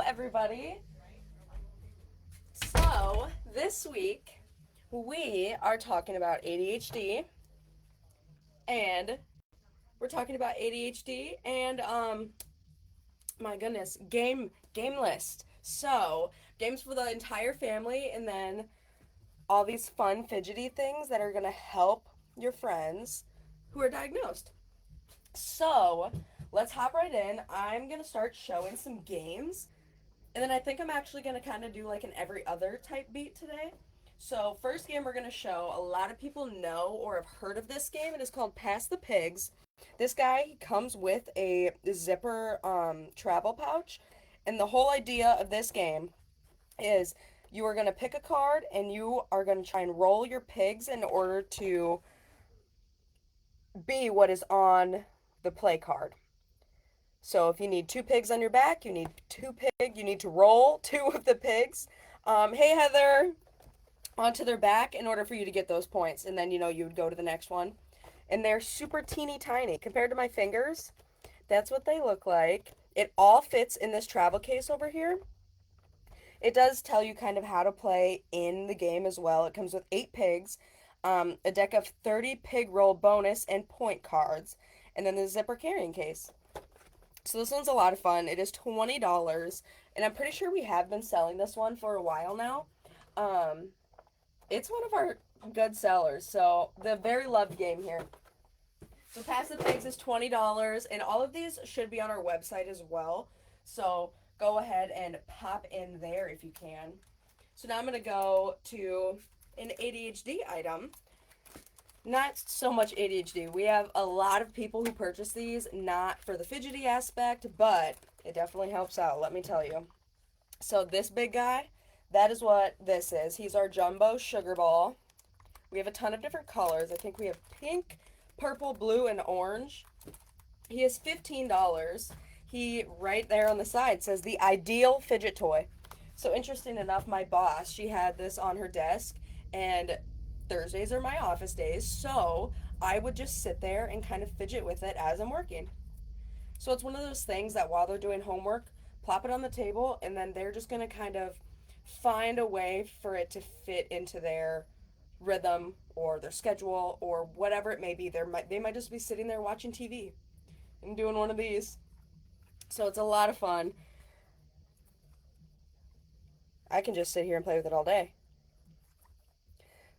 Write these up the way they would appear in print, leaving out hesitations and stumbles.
everybody. So, this week we are talking about ADHD and we're talking about ADHD and my goodness, game list. So, games for the entire family and then all these fun fidgety things that are going to help your friends who are diagnosed. So, let's hop right in. I'm going to start showing some games. And then I think I'm actually going to kind of do like an every other type beat today. So, first game we're going to show, a lot of people know or have heard of this game. It is called Pass the Pigs. This guy he comes with a zipper travel pouch. And the whole idea of this game is you are going to pick a card and you are going to try and roll your pigs in order to be what is on the play card. So if you need two pigs on your back, you need you need to roll two of the pigs. Hey Heather, onto their back in order for you to get those points. And then, you would go to the next one. And they're super teeny tiny. Compared to my fingers, that's what they look like. It all fits in this travel case over here. It does tell you kind of how to play in the game as well. It comes with 8 pigs, a deck of 30 pig roll bonus and point cards, and then the zipper carrying case. So this one's a lot of fun. It is $20, and I'm pretty sure we have been selling this one for a while now. It's one of our good sellers, so the very loved game here. So Pass the Pigs is $20, and all of these should be on our website as well. So go ahead and pop in there if you can. So now I'm going to go to an ADHD item. Not so much ADHD. We have a lot of people who purchase these, not for the fidgety aspect, but it definitely helps out, let me tell you. So this big guy, that is what this is. He's our jumbo sugar ball. We have a ton of different colors. I think we have pink, purple, blue, and orange. He is $15. He, right there on the side, says the ideal fidget toy. So interesting enough, my boss, she had this on her desk, and Thursdays are my office days, so I would just sit there and kind of fidget with it as I'm working. So it's one of those things that while they're doing homework, plop it on the table, and then they're just going to kind of find a way for it to fit into their rhythm or their schedule or whatever it may be. They might just be sitting there watching TV and doing one of these. So it's a lot of fun. I can just sit here and play with it all day.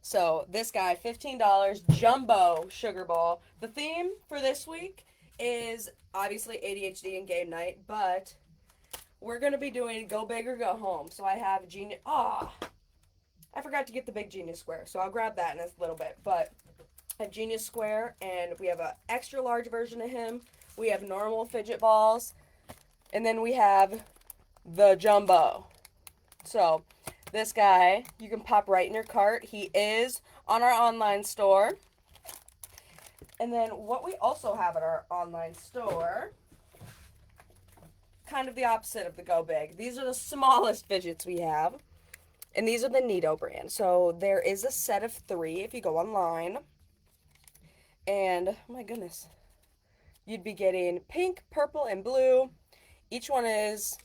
So this guy, $15, jumbo sugar ball. The theme for this week is obviously ADHD and game night, but we're going to be doing go big or go home. So I have Genius. I forgot to get the big Genius Square, so I'll grab that in a little bit. But I have Genius Square, and we have an extra large version of him. We have normal fidget balls, and then we have the jumbo. So this guy, you can pop right in your cart. He is on our online store. And then what we also have at our online store, kind of the opposite of the Go Big. These are the smallest fidgets we have. And these are the Neato brand. So there is a set of 3 if you go online. And, oh my goodness, you'd be getting pink, purple, and blue. Each one is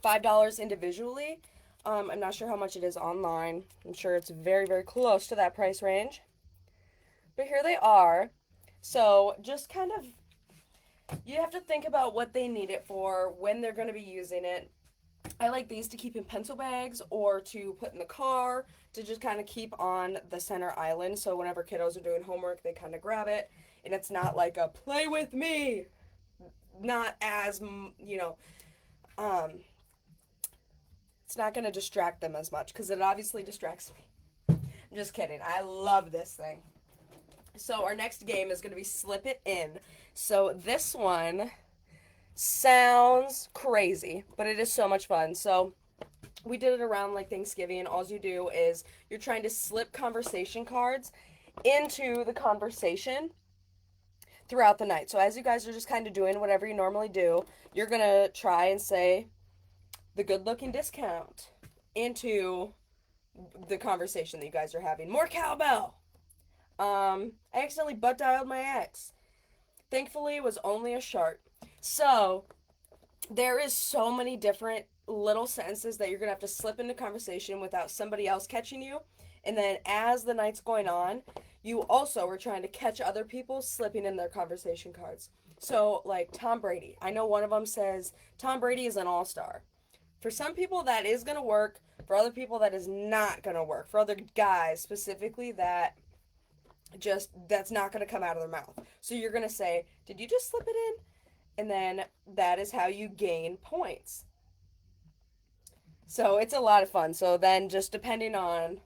$5 individually. I'm not sure how much it is online. I'm sure it's very, very close to that price range. But here they are. So just kind of, you have to think about what they need it for, when they're going to be using it. I like these to keep in pencil bags or to put in the car to just kind of keep on the center island. So whenever kiddos are doing homework, they kind of grab it. And it's not like a play with me. Not as, it's not going to distract them as much because it obviously distracts me. I'm just kidding. I love this thing. So our next game is going to be Slip It In. So this one sounds crazy, but it is so much fun. So we did it around like Thanksgiving. All you do is you're trying to slip conversation cards into the conversation throughout the night. So as you guys are just kind of doing whatever you normally do, you're going to try and say the good looking discount into the conversation that you guys are having. More cowbell. I accidentally butt dialed my ex. Thankfully, it was only a shark. So there is so many different little sentences that you're going to have to slip into conversation without somebody else catching you. And then as the night's going on, you also are trying to catch other people slipping in their conversation cards. So, like Tom Brady, I know one of them says Tom Brady is an all star. For some people, that is going to work. For other people, that is not going to work. For other guys, specifically, that's not going to come out of their mouth. So you're going to say, "Did you just slip it in?" And then that is how you gain points. So it's a lot of fun. So then, just depending on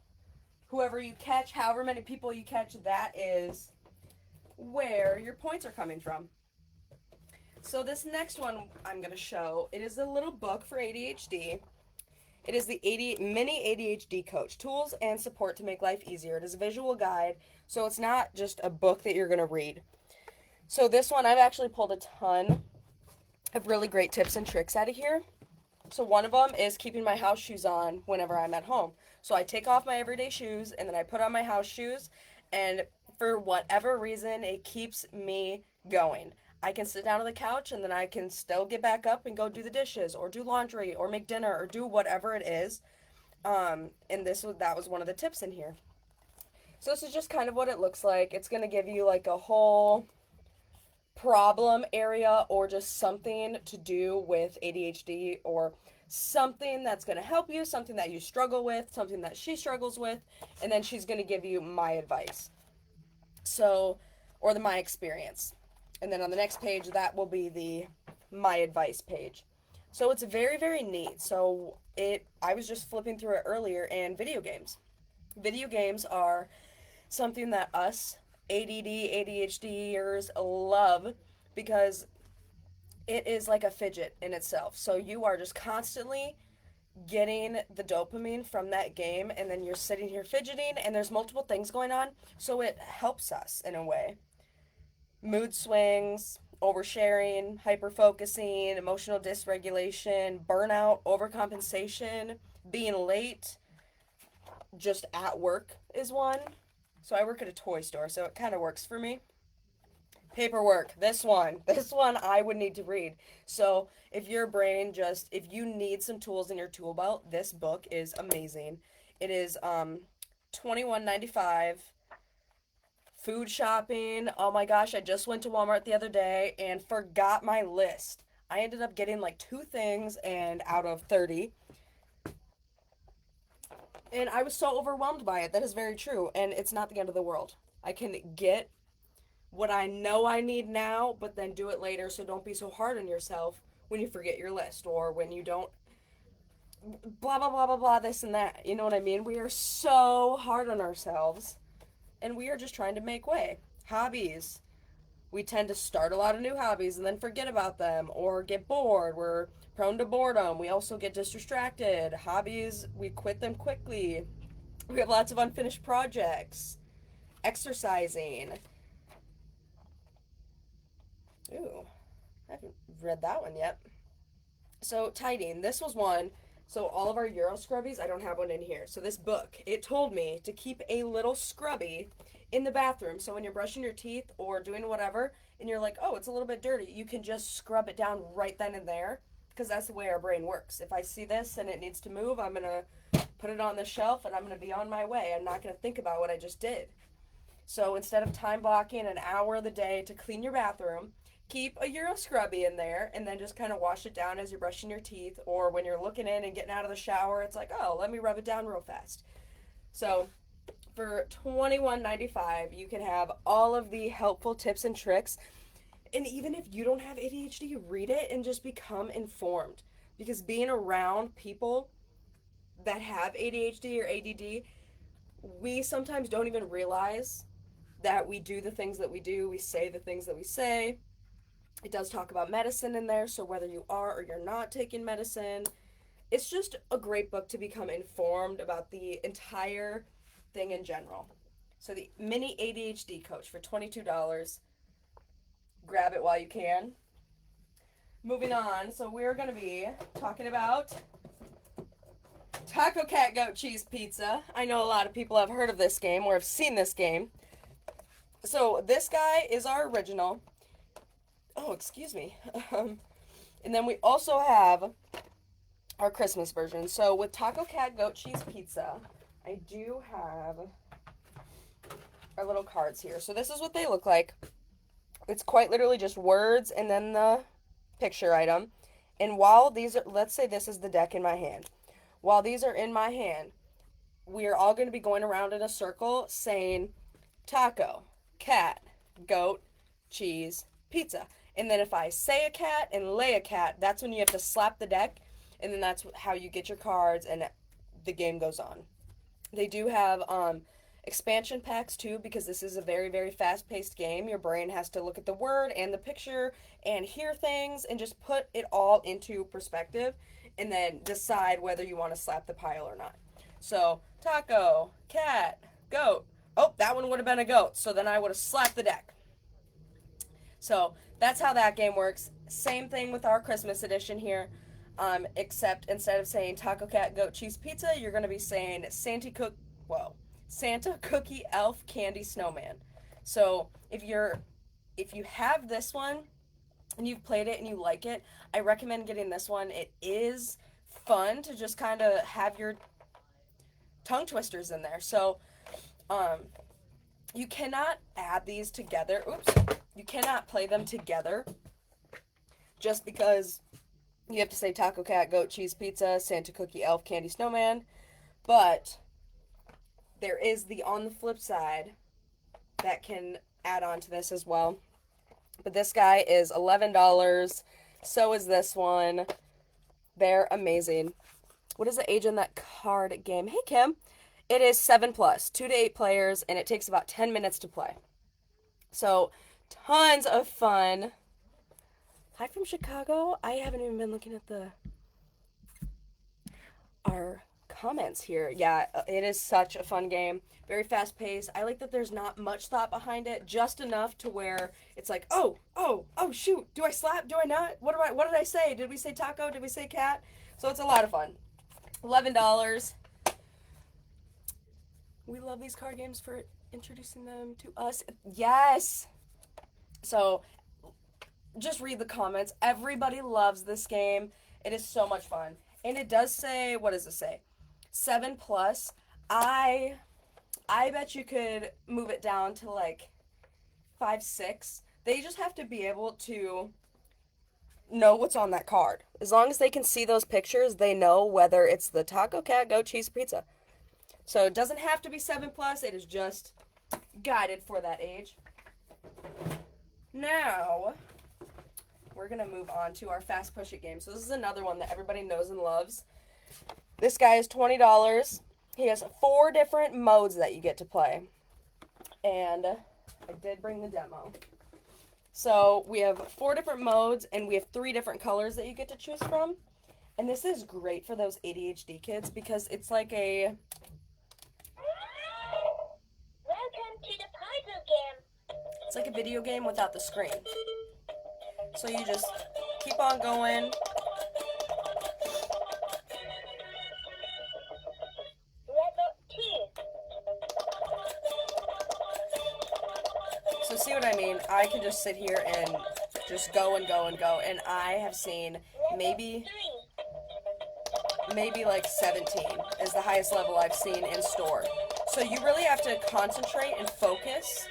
whoever you catch, however many people you catch, that is where your points are coming from. So this next one I'm going to show, it is a little book for ADHD. It is the mini ADHD coach, tools and support to make life easier. It is a visual guide, so it's not just a book that you're going to read. So this one, I've actually pulled a ton of really great tips and tricks out of here. So one of them is keeping my house shoes on whenever I'm at home. So I take off my everyday shoes and then I put on my house shoes, and for whatever reason it keeps me going. I can sit down on the couch and then I can still get back up and go do the dishes or do laundry or make dinner or do whatever it is. And that was one of the tips in here. So this is just kind of what it looks like. It's going to give you like a whole problem area or just something to do with ADHD, or something that's going to help you, something that you struggle with, something that she struggles with, and then she's going to give you my advice. So, or my experience. And then on the next page, that will be the my advice page. So it's very, very neat. So I was just flipping through it earlier, and video games. Video games are something that us ADD, ADHDers love, because it is like a fidget in itself. So you are just constantly getting the dopamine from that game, and then you're sitting here fidgeting, and there's multiple things going on. So it helps us in a way. Mood swings, oversharing, hyperfocusing, emotional dysregulation, burnout, overcompensation, being late, just at work is one. So I work at a toy store, so it kind of works for me. Paperwork, this one I would need to read. So if your brain if you need some tools in your tool belt, this book is amazing. It is $21.95. Food shopping, oh my gosh, I just went to Walmart the other day and forgot my list. I ended up getting like 2 things and out of 30. And I was so overwhelmed by it. That is very true. And it's not the end of the world. I can get what I know I need now, but then do it later. So don't be so hard on yourself when you forget your list, or when you don't blah, blah, blah, blah, blah, this and that. You know what I mean? We are so hard on ourselves, and we are just trying to make way. Hobbies. We tend to start a lot of new hobbies and then forget about them or get bored. We're prone to boredom. We also get distracted. Hobbies, we quit them quickly. We have lots of unfinished projects. Exercising. Ooh, I haven't read that one yet. So, tidying. This was one. So, all of our Euro scrubbies, I don't have one in here. So, this book, it told me to keep a little scrubby in the bathroom. So, when you're brushing your teeth or doing whatever, and you're like, oh, it's a little bit dirty, you can just scrub it down right then and there, because that's the way our brain works. If I see this and it needs to move, I'm going to put it on the shelf and I'm going to be on my way. I'm not going to think about what I just did. So, instead of time blocking an hour of the day to clean your bathroom, keep a Euro scrubby in there and then just kind of wash it down as you're brushing your teeth, or when you're looking in and getting out of the shower, it's like, oh, let me rub it down real fast. So for $21.95, you can have all of the helpful tips and tricks. And even if you don't have ADHD, read it and just become informed. Because being around people that have ADHD or ADD, we sometimes don't even realize that we do the things that we do, we say the things that we say. It does talk about medicine in there, so whether you are or you're not taking medicine, it's just a great book to become informed about the entire thing in general. So the mini ADHD coach for $22. Grab it while you can. Moving on, so we're going to be talking about Taco Cat Goat Cheese Pizza. I know a lot of people have heard of this game or have seen this game. So this guy is our original. Oh, excuse me. And then we also have our Christmas version. So with Taco Cat Goat Cheese Pizza, I do have our little cards here. So this is what they look like. It's quite literally just words and then the picture item. And while these are, let's say this is the deck in my hand. While these are in my hand, we are all going to be going around in a circle saying taco, cat, goat, cheese, pizza. And then if I say a cat and lay a cat, that's when you have to slap the deck. And then that's how you get your cards and the game goes on. They do have expansion packs too, because this is a very, very fast-paced game. Your brain has to look at the word and the picture and hear things and just put it all into perspective and then decide whether you want to slap the pile or not. So, taco, cat, goat. Oh, that one would have been a goat, so then I would have slapped the deck. So, that's how that game works. Same thing with our Christmas edition here. Except instead of saying taco, cat, goat, cheese, pizza, you're going to be saying Santa Cookie Elf Candy Snowman. So if you have this one and you've played it and you like it, I recommend getting this one. It is fun to just kind of have your tongue twisters in there. So you cannot add these together. Oops. You cannot play them together just because you have to say taco, cat, goat, cheese, pizza, Santa Cookie, Elf, Candy, Snowman. But there is the on the flip side that can add on to this as well. But this guy is $11. So is this one. They're amazing. What is the age on that card game? Hey, Kim. It is 7+, 2 to 8 players, and it takes about 10 minutes to play. So, tons of fun. Hi from Chicago. I haven't even been looking at our comments here. Yeah, it is such a fun game. Very fast paced. I like that there's not much thought behind it, just enough to where it's like, oh, shoot, do I slap? Do I not? What did I say? Did we say taco? Did we say cat? So it's a lot of fun. $11. We love these card games for introducing them to us. Yes. So just read the comments. Everybody loves this game. It is so much fun. And it does say, what does it say? 7+. I bet you could move it down to like 5, 6. They just have to be able to know what's on that card. As long as they can see those pictures, they know whether it's the taco, cat, goat, cheese, pizza. So it doesn't have to be 7+. It is just guided for that age. Now, we're going to move on to our Fast Push It game. So this is another one that everybody knows and loves. This guy is $20. He has 4 different modes that you get to play. And I did bring the demo. So we have 4 different modes, and we have 3 different colors that you get to choose from. And this is great for those ADHD kids because it's like a... Welcome to the puzzle game. It's like a video game without the screen. So you just keep on going. Level 2. So see what I mean? I can just sit here and just go and go and go. And I have seen maybe like 17 is the highest level I've seen in store. So you really have to concentrate and focus.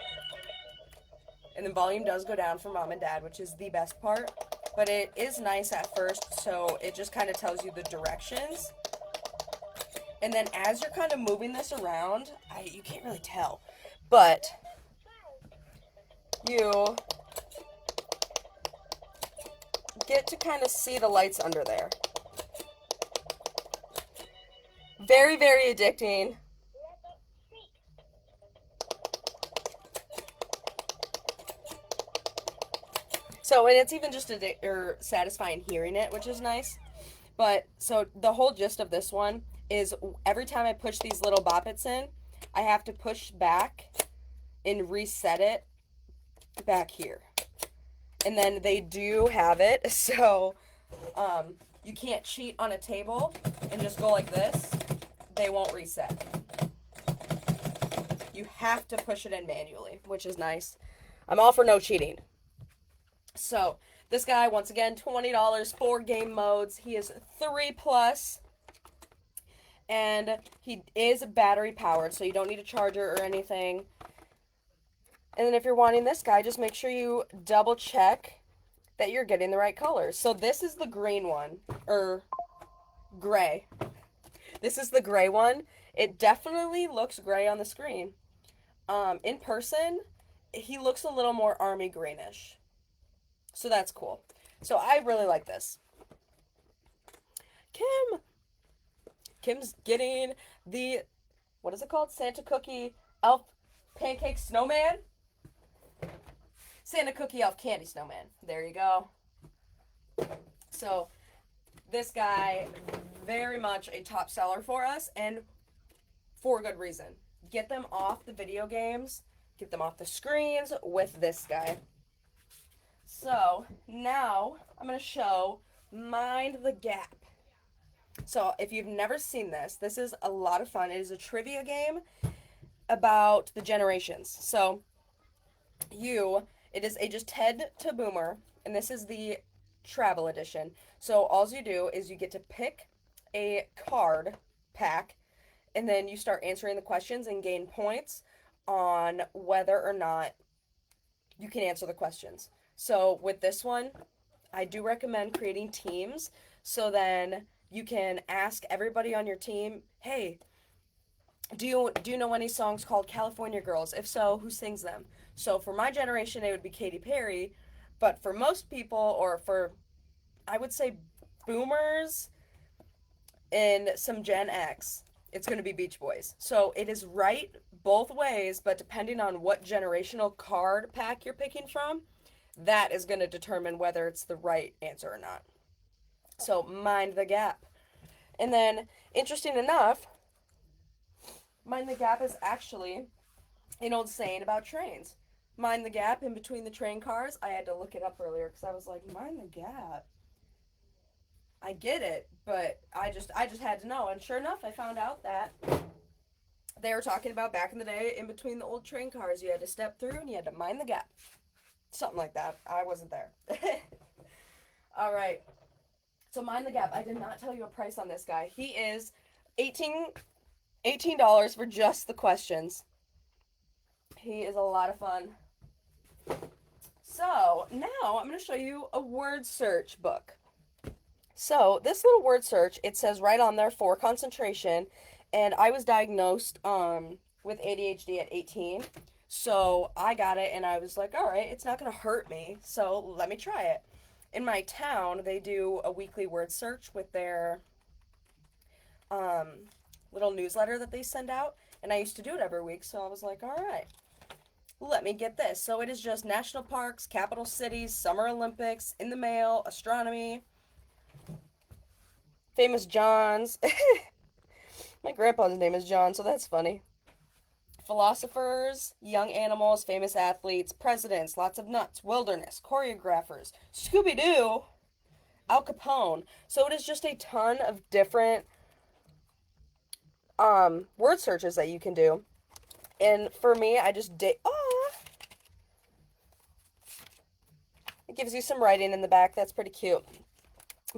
And the volume does go down for mom and dad, which is the best part. But it is nice at first, so it just kind of tells you the directions. And then as you're kind of moving this around, you can't really tell. But you get to kind of see the lights under there. Very, very addicting. So, and it's even just satisfying hearing it, which is nice. But, so the whole gist of this one is every time I push these little boppets in, I have to push back and reset it back here. And then they do have it, so you can't cheat on a table and just go like this. They won't reset. You have to push it in manually, which is nice. I'm all for no cheating. So, This guy, once again, $20, 4 game modes. He is 3 plus, and he is battery powered, so you don't need a charger or anything. And then if you're wanting this guy, just make sure you double check that you're getting the right colors. So this is the green one, or gray. This is the gray one. It definitely looks gray on the screen. In person, he looks a little more army greenish. So that's cool. So I really like this. Kim's getting the, what is it called? Santa Cookie Elf Pancake Snowman? Santa Cookie Elf Candy Snowman. There you go. So this guy, very much a top seller for us, and for a good reason. Get them off the video games, get them off the screens with this guy. So now I'm going to show Mind the Gap. So if you've never seen this, this is a lot of fun. It is a trivia game about the generations. So it is ages 10 to boomer, and this is the travel edition. So all you do is you get to pick a card pack, and then you start answering the questions and gain points on whether or not you can answer the questions. So with this one, I do recommend creating teams, so then you can ask everybody on your team, hey, do you know any songs called California Girls? If so, who sings them? So for my generation, it would be Katy Perry, but for most people, or for, I would say, boomers and some Gen X, it's going to be Beach Boys. So it is right both ways, but depending on what generational card pack you're picking from, that is going to determine whether it's the right answer or not. So mind the gap. And then, interesting enough, mind the gap is actually an old saying about trains. Mind the gap in between the train cars. I had to look it up earlier because I was like, mind the gap. I get it, but I just had to know. And sure enough, I found out that they were talking about back in the day, in between the old train cars, you had to step through and you had to mind the gap. Something like that. I wasn't there. All right. So mind the gap. I did not tell you a price on this guy. He is $18 for just the questions. He is a lot of fun. So now I'm going to show you a word search book. So this little word search, it says right on there for concentration, and I was diagnosed with ADHD at 18. So I got it and I was like, all right, it's not going to hurt me, so let me try it. In my town, they do a weekly word search with their little newsletter that they send out, and I used to do it every week, so I was like, all right, let me get this. So it is just national parks, capital cities, Summer Olympics, in the mail, astronomy, famous Johns. My grandpa's name is John, so that's funny. Philosophers, young animals, famous athletes, presidents, lots of nuts, wilderness, choreographers, Scooby-Doo, Al Capone. So it is just a ton of different word searches that you can do. And for me, I just it gives you some writing in the back. That's pretty cute.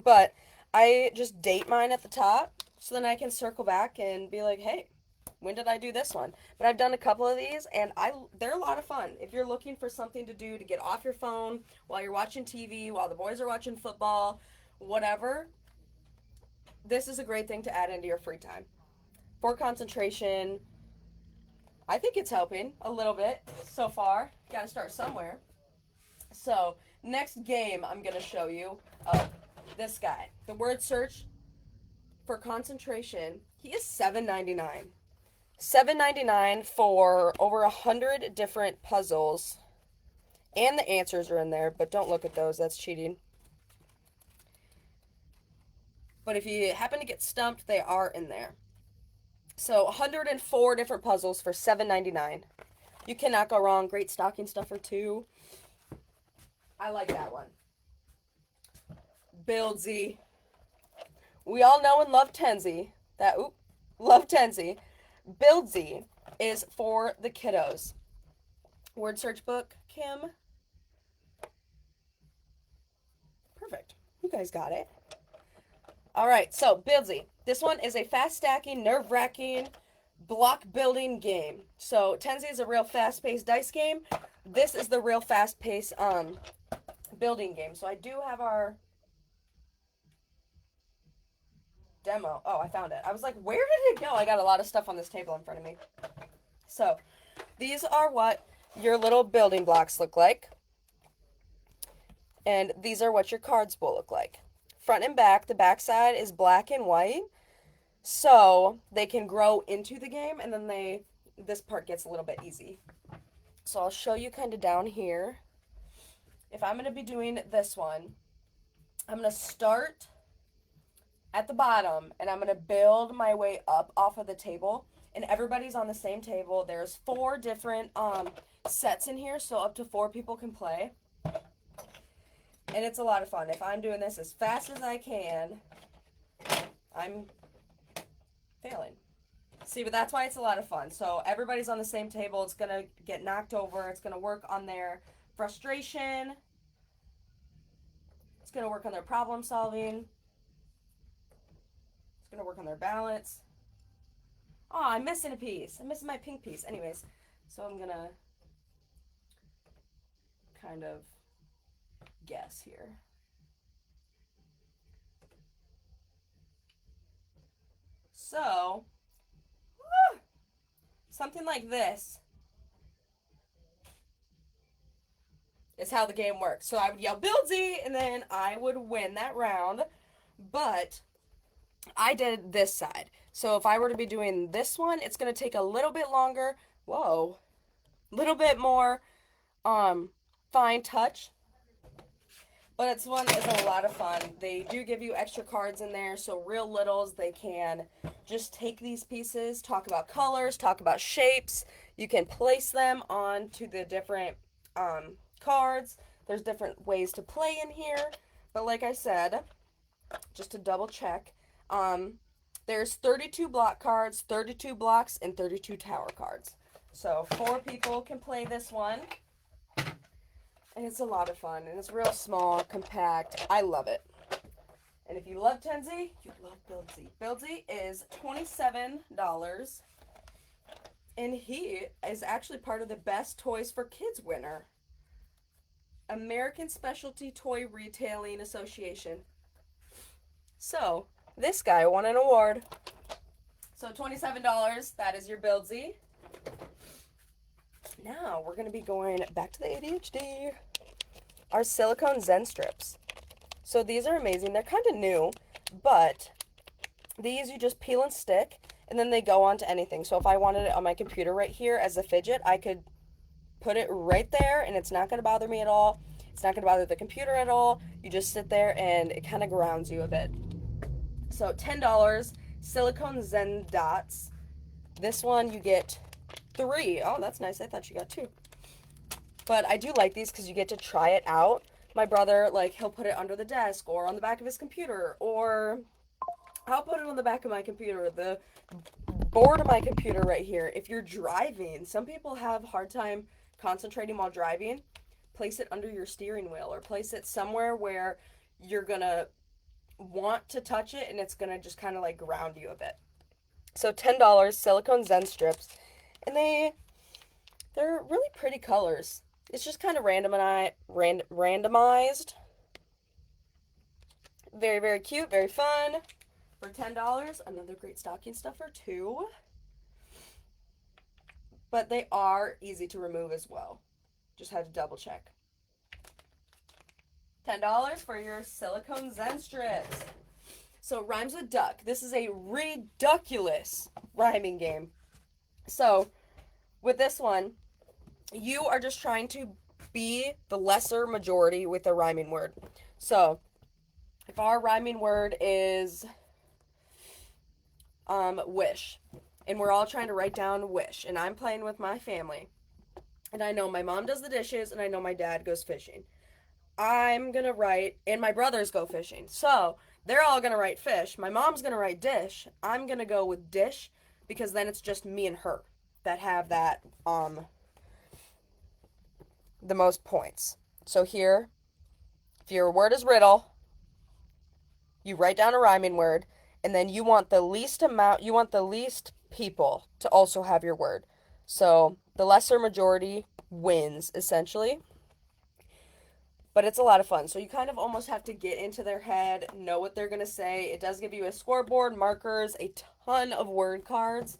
But I just date mine at the top, so then I can circle back and be like, hey, when did I do this one? But I've done a couple of these, and they're a lot of fun. If you're looking for something to do to get off your phone while you're watching TV, while the boys are watching football, whatever, this is a great thing to add into your free time. For concentration, I think it's helping a little bit so far. Got to start somewhere. So next game I'm going to show you this guy. The word search for concentration, he is $7.99. $7.99 for over 100 different puzzles. And the answers are in there, but don't look at those. That's cheating. But if you happen to get stumped, they are in there. So 104 different puzzles for $7.99. You cannot go wrong. Great stocking stuffer too. I like that one. Buildsy. We all know and love Tenzi. Love Tenzi. Buildsy is for the kiddos. Word search book, Kim. guys got it. All right, so Buildsy. This one is a fast stacking, nerve-wracking block building game. So Tenzi is a real fast-paced dice game. This is the real fast-paced building game. So I do have our demo. Oh, I found it. I was like, where did it go? I got a lot of stuff on this table in front of me. So these are what your little building blocks look like. And these are what your cards will look like. Front and back, the back side is black and white. So they can grow into the game, and then this part gets a little bit easy. So I'll show you kind of down here. If I'm going to be doing this one, I'm going to start at the bottom, and I'm going to build my way up off of the table. And everybody's on the same table. There's 4 different sets in here, so up to 4 people can play. And it's a lot of fun. If I'm doing this as fast as I can, I'm failing. See, but that's why it's a lot of fun. So everybody's on the same table. It's going to get knocked over. It's going to work on their frustration. It's going to work on their problem solving. It's going to work on their balance. Oh, I'm missing a piece. I'm missing my pink piece. Anyways, so I'm going to kind of guess here. So, something like this is how the game works. So I would yell Buildsy, and then I would win that round. But I did this side. So if I were to be doing this one, it's going to take a little bit longer. Whoa. A little bit more fine touch. But this one is a lot of fun. They do give you extra cards in there, so real littles, they can just take these pieces, talk about colors, talk about shapes. You can place them onto the different cards. There's different ways to play in here. But like I said, just to double check, there's 32 block cards, 32 blocks, and 32 tower cards. So 4 people can play this one. And it's a lot of fun, and it's real small, compact. I love it. And if you love Tenzi, you love Buildsy. Buildsy is $27, and he is actually part of the Best Toys for Kids winner. American Specialty Toy Retailing Association. So, this guy won an award. So $27, that is your Buildsy. Now, we're going to be going back to the ADHD. Our silicone Zen strips. So these are amazing. They're kind of new, but these you just peel and stick, and then they go onto anything. So if I wanted it on my computer right here as a fidget, I could put it right there, and it's not going to bother me at all. It's not going to bother the computer at all. You just sit there, and it kind of grounds you a bit. So $10, silicone Zen dots. This one you get 3. Oh, that's nice. I thought you got 2. But I do like these because you get to try it out. My brother, like, he'll put it under the desk or on the back of his computer, or I'll put it on the back of my computer, the board of my computer right here. If you're driving, some people have a hard time concentrating while driving. Place it under your steering wheel, or place it somewhere where you're going to want to touch it, and it's going to just kind of like ground you a bit. So $10, silicone Zen strips, and they're really pretty colors. It's just kind of randomized. Very, very cute, very fun. For $10, another great stocking stuffer too. But they are easy to remove as well. Just had to double check. $10 for your silicone Zen strips. So rhymes with duck. This is a ridiculous rhyming game. So with this one, you are just trying to be the lesser majority with a rhyming word. So if our rhyming word is wish, and we're all trying to write down wish, and I'm playing with my family, and I know my mom does the dishes, and I know my dad goes fishing. I'm going to write, and my brothers go fishing. So they're all going to write fish. My mom's going to write dish. I'm going to go with dish, because then it's just me and her that have that, the most points. So here, if your word is riddle, You write down a rhyming word, and then you want the least people to also have your word. So the lesser majority wins, essentially. But it's a lot of fun. So you kind of almost have to get into their head, know what they're going to say. It does give you a scoreboard, markers, a ton of word cards,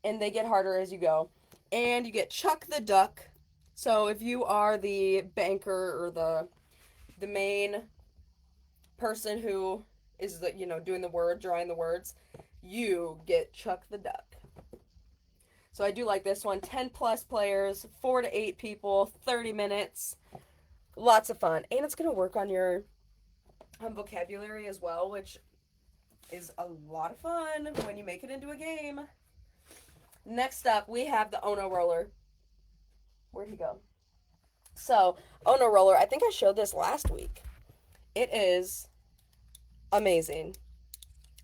and they get harder as you go. And you get Chuck the Duck. So if you are the banker or the main person who is doing the word, drawing the words, you get Chuck the Duck. So I do like this one. 10 plus players, 4 to 8 people, 30 minutes. Lots of fun. And it's going to work on your vocabulary as well, which is a lot of fun when you make it into a game. Next up, we have the Ono roller. Where'd he go? So, Ono roller, I think I showed this last week. It is amazing.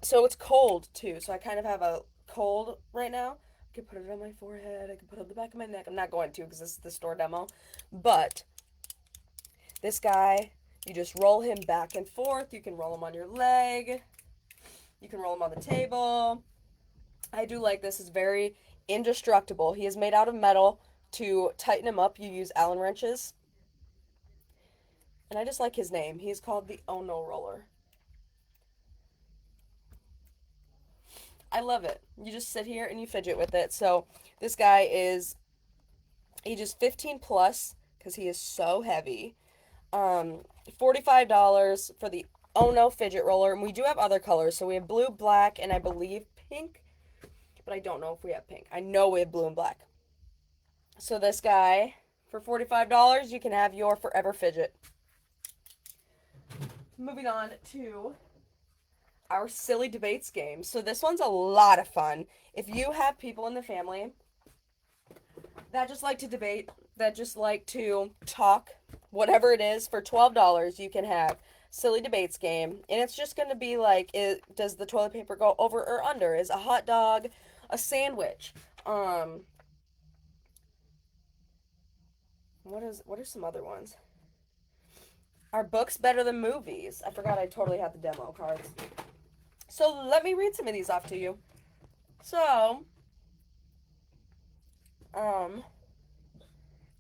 So it's cold too. So I kind of have a cold right now. I could put it on my forehead. I could put it on the back of my neck. I'm not going to because this is the store demo. But this guy, you just roll him back and forth. You can roll him on your leg. You can roll him on the table. I do like this. It's very indestructible. He is made out of metal. To tighten him up, you use Allen wrenches. And I just like his name. He's called the Ono roller. I love it. You just sit here and you fidget with it. So this guy is ages 15 plus because he is so heavy. $45 for the Ono fidget roller. And we do have other colors. So we have blue, black, and I believe pink. But I don't know if we have pink. I know we have blue and black. So this guy, for $45, you can have your forever fidget. Moving on to our silly debates game. So this one's a lot of fun. If you have people in the family that just like to debate, that just like to talk, whatever it is, for $12, you can have silly debates game. And it's just going to be like, does the toilet paper go over or under? Is a hot dog a sandwich? What are some other ones? Are books better than movies? I forgot I totally had the demo cards. So let me read some of these off to you. So,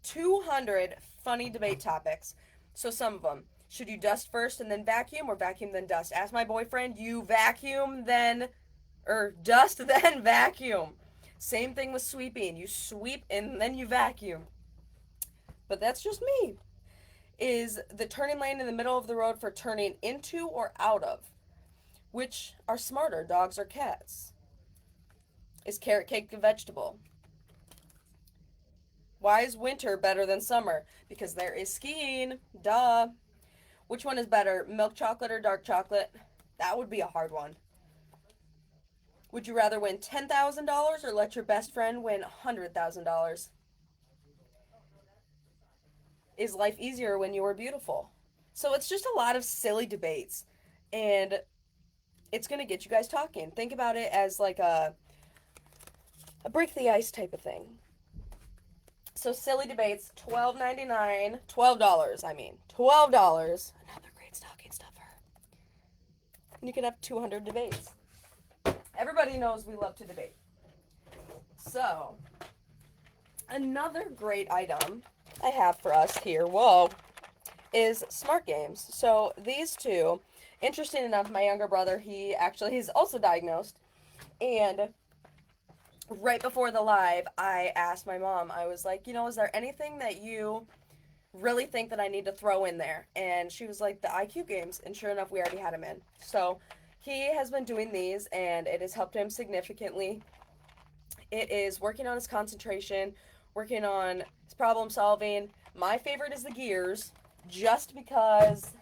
200 funny debate topics. So some of them. Should you dust first and then vacuum or vacuum then dust? Ask my boyfriend, you vacuum then, or dust then vacuum. Same thing with sweeping. You sweep and then you vacuum. But that's just me. Is the turning lane in the middle of the road for turning into or out of? Which are smarter, dogs or cats? Is carrot cake a vegetable? Why is winter better than summer? Because there is skiing. Duh. Which one is better, milk chocolate or dark chocolate? That would be a hard one. Would you rather win $10,000 or let your best friend win $100,000? Is life easier when you are beautiful? So it's just a lot of silly debates. And it's going to get you guys talking. Think about it as like a break the ice type of thing. So silly debates, $12.99, $12, I mean. $12. Another great stocking stuffer. And you can have 200 debates. Everybody knows we love to debate. So, another great item I have for us here, is smart games. So these two, interesting enough, my younger brother, he's also diagnosed. And right before the live, I asked my mom, I was like, is there anything that you really think that I need to throw in there? And she was like, the IQ games. And sure enough, we already had him in. So he has been doing these, and it has helped him significantly. It is working on his concentration, working on his problem solving. My favorite is the gears, just because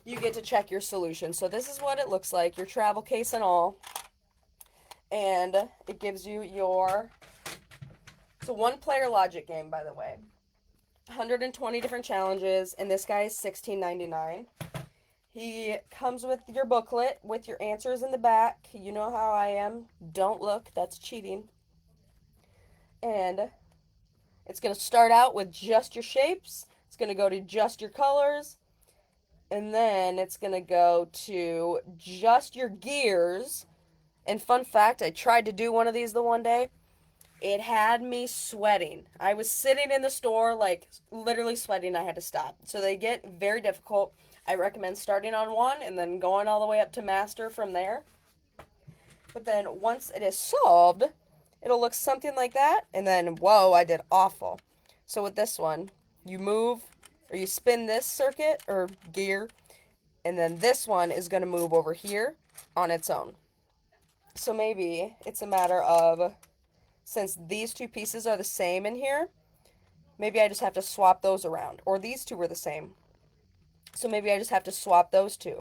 you get to check your solution. So this is what it looks like, your travel case and all. And it gives you it's a one-player logic game, by the way. 120 different challenges, and this guy is $16.99. He comes with your booklet with your answers in the back. You know how I am. Don't look. That's cheating. And it's going to start out with just your shapes. It's going to go to just your colors. And then it's going to go to just your gears. And fun fact, I tried to do one of these the one day. It had me sweating. I was sitting in the store, like literally sweating. I had to stop. So they get very difficult. I recommend starting on one and then going all the way up to master from there. But then once it is solved, it'll look something like that. And then, whoa, I did awful. So with this one, you move or you spin this circuit or gear, and then this one is going to move over here on its own. So maybe it's a matter of, since these two pieces are the same in here, maybe I just have to swap those around. Or these two were the same. So maybe I just have to swap those two.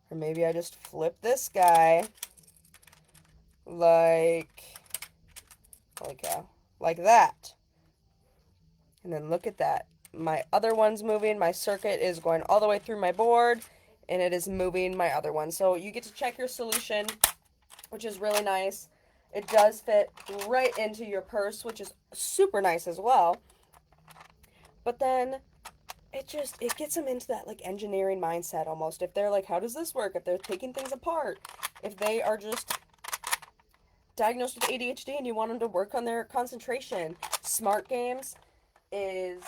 Or maybe I just flip this guy like holy cow, like that. And then look at that. My other one's moving. My circuit is going all the way through my board, and it is moving my other one. So you get to check your solution, which is really nice. It does fit right into your purse, which is super nice as well. But then it gets them into that like engineering mindset almost. If they're like, how does this work? If they're taking things apart, if they are just diagnosed with ADHD and you want them to work on their concentration, Smart Games is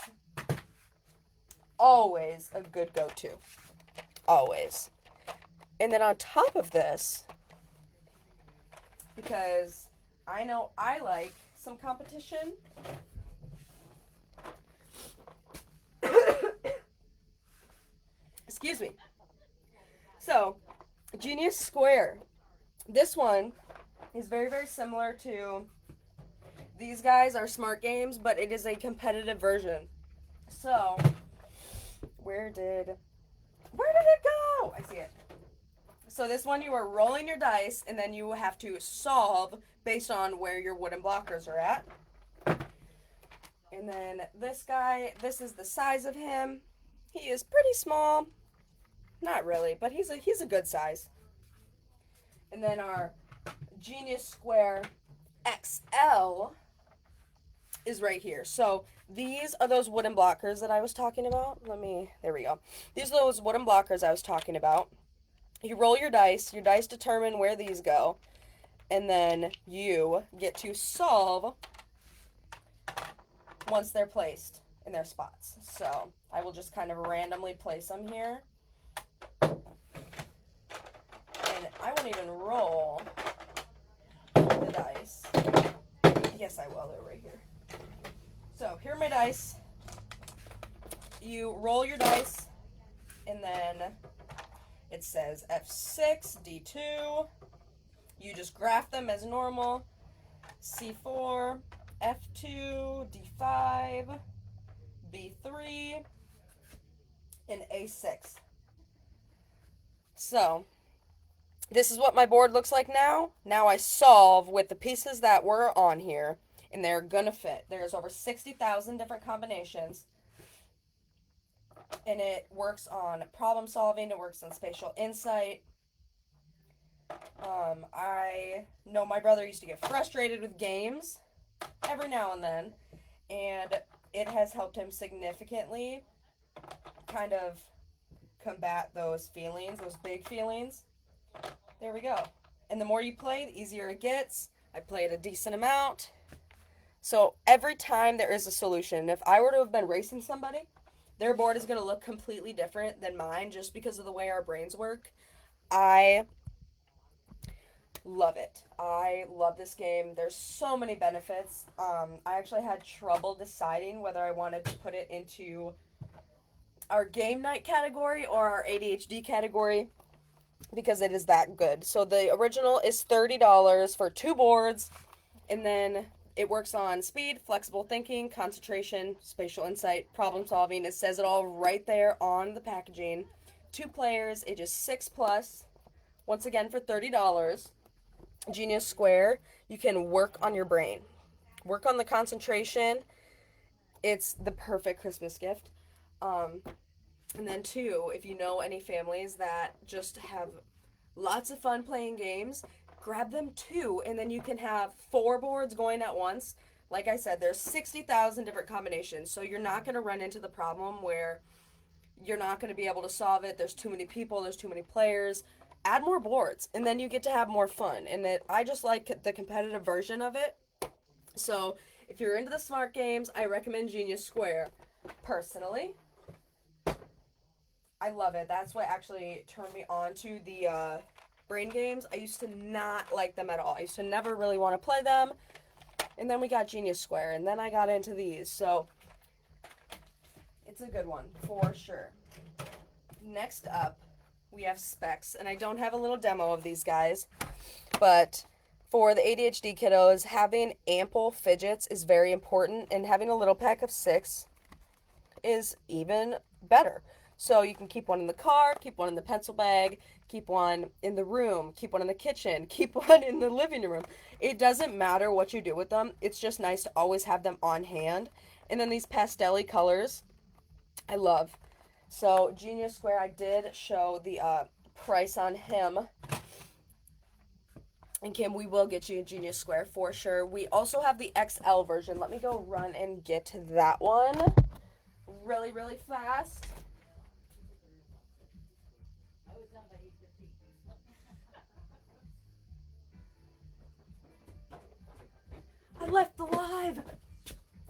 always a good go-to. Always. And then on top of this, because I know I like some competition, excuse me. So, Genius Square. This one is very, very similar to these guys are Smart Games, but it is a competitive version. So, where did it go? I see it. So this one you are rolling your dice, and then you have to solve based on where your wooden blockers are at. And then this guy, this is the size of him. He is pretty small. Not really, but he's a good size. And then our Genius Square XL is right here. So these are those wooden blockers that I was talking about. There we go. These are those wooden blockers I was talking about. You roll your dice determine where these go, and then you get to solve once they're placed in their spots. So I will just kind of randomly place them here. And I won't even roll the dice. Yes, I will. They're right here. So here are my dice. You roll your dice, and then it says F6, D2. You just graph them as normal. C4, F2, D5, B3, and A6. So, this is what my board looks like now. Now I solve with the pieces that were on here, and they're gonna fit. There's over 60,000 different combinations. And it works on problem solving, it works on spatial insight. I know my brother used to get frustrated with games every now and then, and it has helped him significantly kind of combat those feelings, those big feelings. There we go. And the more you play, the easier it gets. I played a decent amount. So every time there is a solution, if I were to have been racing somebody, their board is going to look completely different than mine just because of the way our brains work. I love it. I love this game. There's so many benefits. I actually had trouble deciding whether I wanted to put it into our game night category or our ADHD category because it is that good. So the original is $30 for 2 boards, and then it works on speed, flexible thinking, concentration, spatial insight, problem solving. It says it all right there on the packaging. 2 players, ages 6+. Once again, for $30. Genius Square, you can work on your brain. Work on the concentration. It's the perfect Christmas gift. And then 2, if you know any families that just have lots of fun playing games, grab them 2, and then you can have 4 boards going at once. Like I said, there's 60,000 different combinations, so you're not going to run into the problem where you're not going to be able to solve it. There's too many people, there's too many players. Add more boards, and then you get to have more fun. And I just like the competitive version of it. So if you're into the smart games, I recommend Genius Square. Personally, I love it. That's what actually turned me on to the brain games. I used to not like them at all. I used to never really want to play them. And then we got Genius Square, and then I got into these. So it's a good one for sure. Next up, we have Specs, and I don't have a little demo of these guys, but for the ADHD kiddos, having ample fidgets is very important, and having a little pack of 6 is even better. So you can keep one in the car, keep one in the pencil bag, keep one in the room, keep one in the kitchen, keep one in the living room. It doesn't matter what you do with them. It's just nice to always have them on hand. And then these pastel-y colors, I love. So Genius Square, I did show the price on him. And Kim, we will get you a Genius Square for sure. We also have the XL version. Let me go run and get to that one really, really fast. I left the live.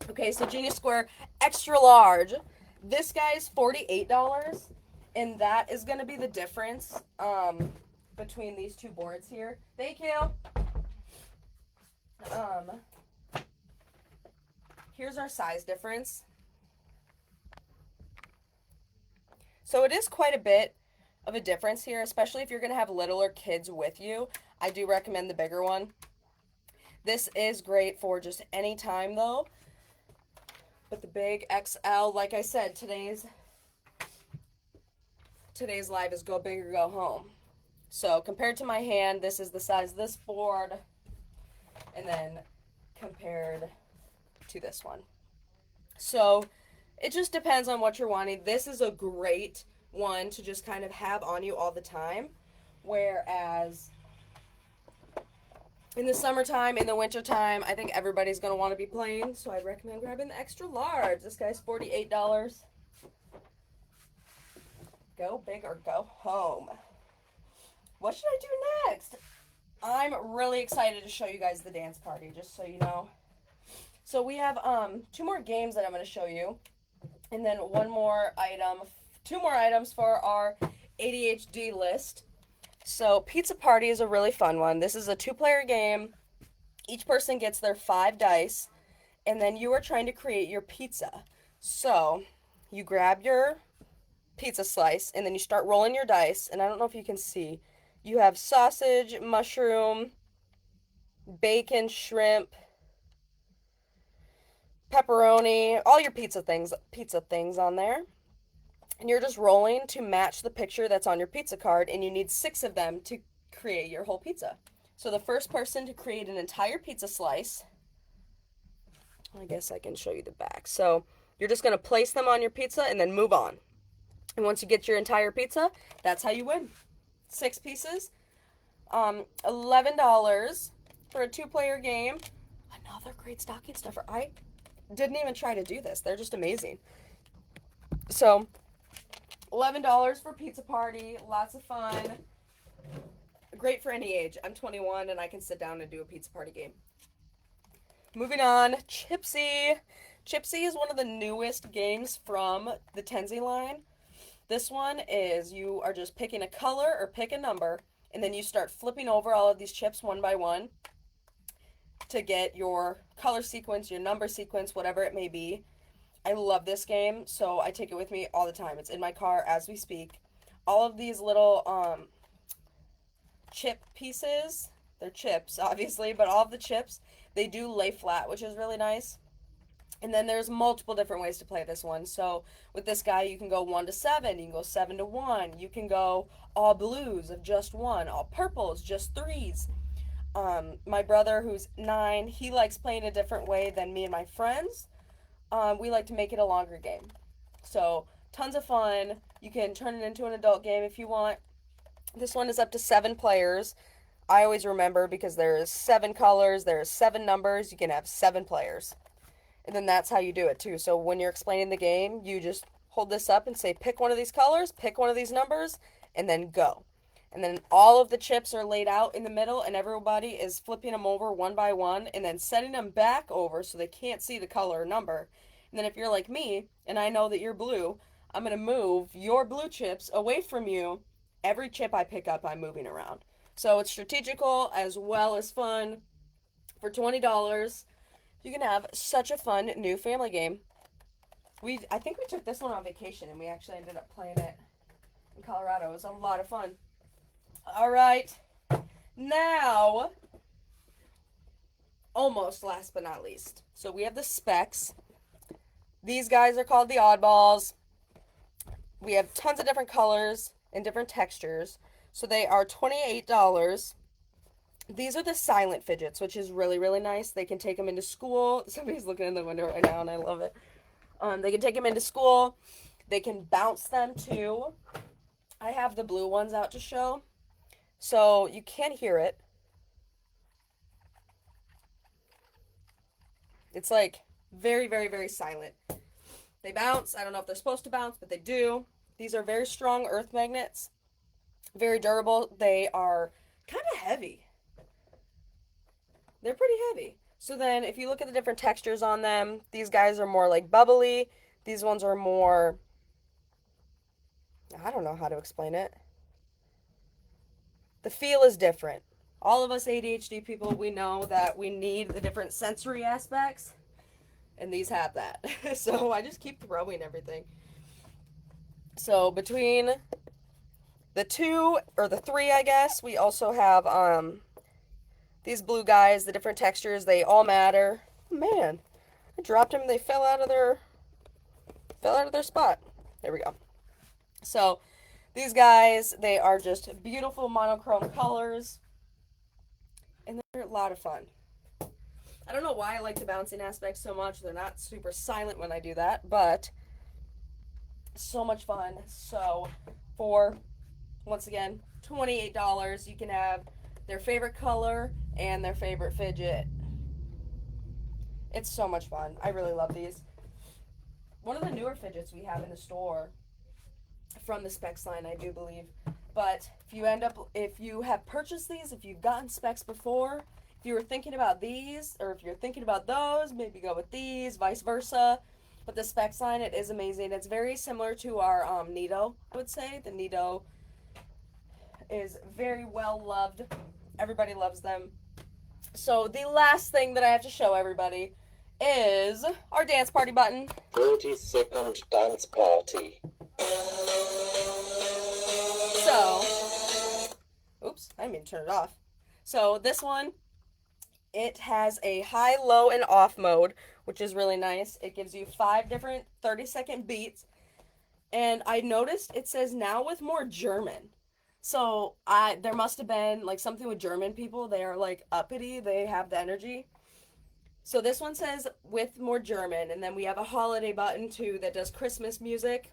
Okay, so Genius Square extra large. This guy is $48, and that is going to be the difference between these two boards here. Thank you. Here's our size difference. So it is quite a bit of a difference here, especially if you're going to have littler kids with you. I do recommend the bigger one. This is great for just any time though. But the big XL, like I said, today's live is go big or go home. So compared to my hand, this is the size of this board. And then compared to this one. So it just depends on what you're wanting. This is a great one to just kind of have on you all the time. Whereas in the summertime, in the wintertime, I think everybody's going to want to be playing. So I'd recommend grabbing the extra large. This guy's $48. Go big or go home. What should I do next? I'm really excited to show you guys the dance party, just so you know. So we have 2 more games that I'm going to show you. And then 1 more item, 2 more items for our ADHD list. So Pizza Party is a really fun one. This is a 2-player game. Each person gets their 5 dice, and then you are trying to create your pizza. So you grab your pizza slice, and then you start rolling your dice. And I don't know if you can see. You have sausage, mushroom, bacon, shrimp, pepperoni, all your pizza things on there. And you're just rolling to match the picture that's on your pizza card, and you need 6 of them to create your whole pizza. So the first person to create an entire pizza slice, I guess I can show you the back. So you're just going to place them on your pizza and then move on. And once you get your entire pizza, that's how you win. 6 pieces. $11 for a 2-player game. Another great stocking stuffer. I didn't even try to do this. They're just amazing. So $11 for Pizza Party. Lots of fun. Great for any age. I'm 21 and I can sit down and do a Pizza Party game. Moving on, Chipsy. Chipsy is one of the newest games from the Tenzi line. This one is you are just picking a color or pick a number, and then you start flipping over all of these chips one by one to get your color sequence, your number sequence, whatever it may be. I love this game, so I take it with me all the time. It's in my car as we speak. All of these little chip pieces, they're chips, obviously, but all of the chips, they do lay flat, which is really nice. And then there's multiple different ways to play this one. So with this guy, you can go 1 to 7. You can go 7 to 1. You can go all blues of just 1. All purples, just 3s. My brother, who's 9, he likes playing a different way than me and my friends. We like to make it a longer game. So tons of fun. You can turn it into an adult game if you want. This one is up to 7 players. I always remember because there's 7 colors, there's 7 numbers. You can have 7 players. And then that's how you do it too. So when you're explaining the game, you just hold this up and say, pick one of these colors, pick one of these numbers, and then go. And then all of the chips are laid out in the middle, and everybody is flipping them over one by one and then setting them back over so they can't see the color or number. And then if you're like me, and I know that you're blue, I'm going to move your blue chips away from you. Every chip I pick up, I'm moving around. So it's strategical as well as fun. For $20, you can have such a fun new family game. I think we took this one on vacation, and we actually ended up playing it in Colorado. It was a lot of fun. All right. Now, almost last but not least. So we have the specs. These guys are called the oddballs. We have tons of different colors and different textures. So they are $28. These are the silent fidgets, which is really, really nice. They can take them into school. Somebody's looking in the window right now, and I love it. They can take them into school. They can bounce them, too. I have the blue ones out to show. So you can hear it. It's like very, very, very silent. They bounce. I don't know if they're supposed to bounce, but they do. These are very strong earth magnets. Very durable. They are kind of heavy. They're pretty heavy. So then if you look at the different textures on them, these guys are more like bubbly. These ones are more, I don't know how to explain it. The feel is different. All of us ADHD people, we know that we need the different sensory aspects, and these have that. So I just keep throwing everything. So between the two, or the three, I guess, we also have these blue guys, the different textures, they all matter. Man, I dropped them, they fell out of their spot. There we go. So these guys, they are just beautiful monochrome colors, and they're a lot of fun. I don't know why I like the bouncing aspect so much. They're not super silent when I do that, but so much fun. So for, once again, $28, you can have their favorite color and their favorite fidget. It's so much fun. I really love these. One of the newer fidgets we have in the store from the specs line, I do believe. But if you have purchased these, if you've gotten specs before, if you were thinking about these, or if you're thinking about those, maybe go with these, vice versa. But the specs line, it is amazing. It's very similar to our Neato, I would say. The Neato is very well loved. Everybody loves them. So the last thing that I have to show everybody is our dance party button. 30-second dance party. So, oops, I didn't mean to turn it off. So this one, it has a high, low, and off mode, which is really nice. It gives you 5 different 30-second beats. And I noticed it says now with more German. So there must have been like something with German people. They are like uppity. They have the energy. So this one says with more German. And then we have a holiday button too that does Christmas music.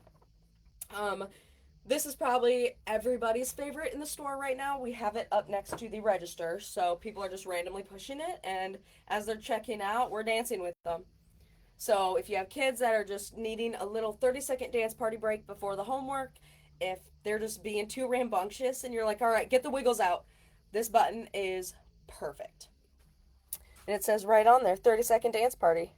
This is probably everybody's favorite in the store right now. We have it up next to the register. So people are just randomly pushing it. And as they're checking out, we're dancing with them. So if you have kids that are just needing a little 30-second dance party break before the homework, if they're just being too rambunctious and you're like, all right, get the wiggles out, this button is perfect. And it says right on there, 30-second dance party.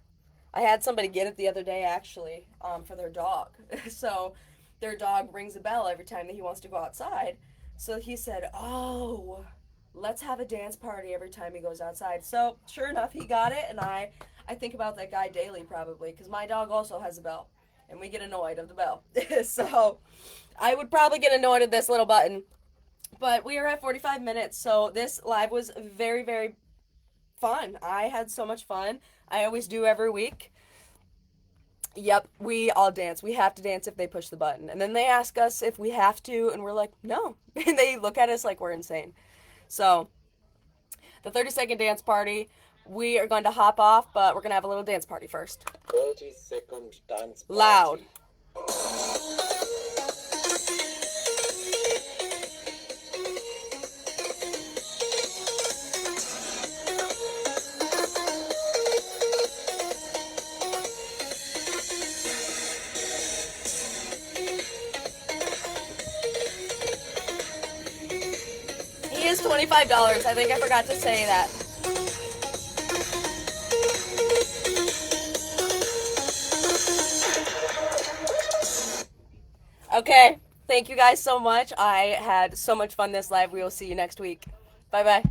I had somebody get it the other day, actually, for their dog. So their dog rings a bell every time that he wants to go outside. So he said, oh, let's have a dance party every time he goes outside. So sure enough, he got it, and I think about that guy daily probably, because my dog also has a bell, and we get annoyed of the bell. So I would probably get annoyed at this little button. But we are at 45 minutes, so this live was very, very fun. I had so much fun. I always do every week. Yep, we all dance. We have to dance if they push the button. And then they ask us if we have to, and we're like, no. And they look at us like we're insane. So, the 30-second dance party, we are going to hop off, but we're going to have a little dance party first. 30-second dance party. Loud. $25. I think I forgot to say that. Okay. Thank you guys so much. I had so much fun this live. We will see you next week. Bye-bye.